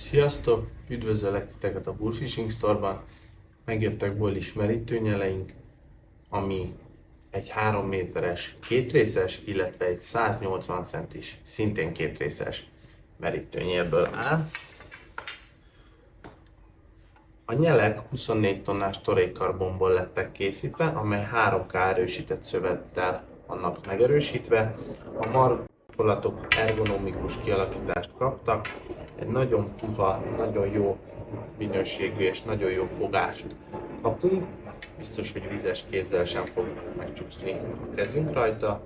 Sziasztok! Üdvözöllek titeket a Bullfishing Store-ban. Megjöttek bullis merítőnyeleink, ami egy 3 méteres kétrészes, illetve egy 180 centis, szintén kétrészes merítőnyélből áll. A nyelek 24 tonnás torékkarbonból lettek készítve, amely 3K erősített szövettel vannak megerősítve. A markolatok ergonomikus kialakítást kaptak, egy nagyon puha, nagyon jó minőségű és nagyon jó fogást kapunk. Biztos, hogy vizes kézzel sem fog megcsúszni a kezünk rajta.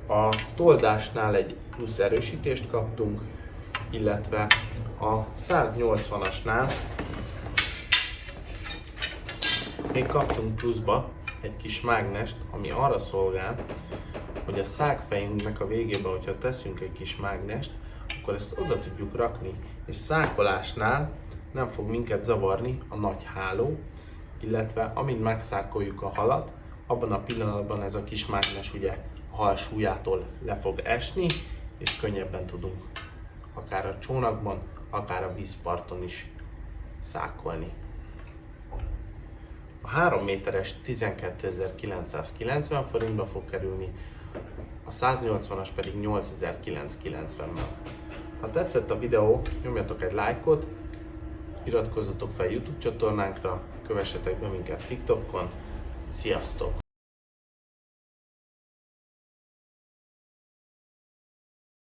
A toldásnál egy plusz erősítést kaptunk, illetve a 180-asnál még kaptunk pluszba egy kis mágnest, ami arra szolgál, hogy a szágfejünknek a végébe, hogyha teszünk egy kis mágnest, akkor ezt oda tudjuk rakni, és szákolásnál nem fog minket zavarni a nagy háló, illetve amint megszákoljuk a halat, abban a pillanatban ez a kis mágnes ugye a hal súlyától le fog esni, és könnyebben tudunk akár a csónakban, akár a vízparton is szákolni. A 3 méteres 12.990 forintba fog kerülni, a 180-as pedig 8.990-ben. Ha tetszett a videó, nyomjatok egy lájkot, iratkozzatok fel YouTube csatornánkra, kövessetek be minket TikTokon. Sziasztok!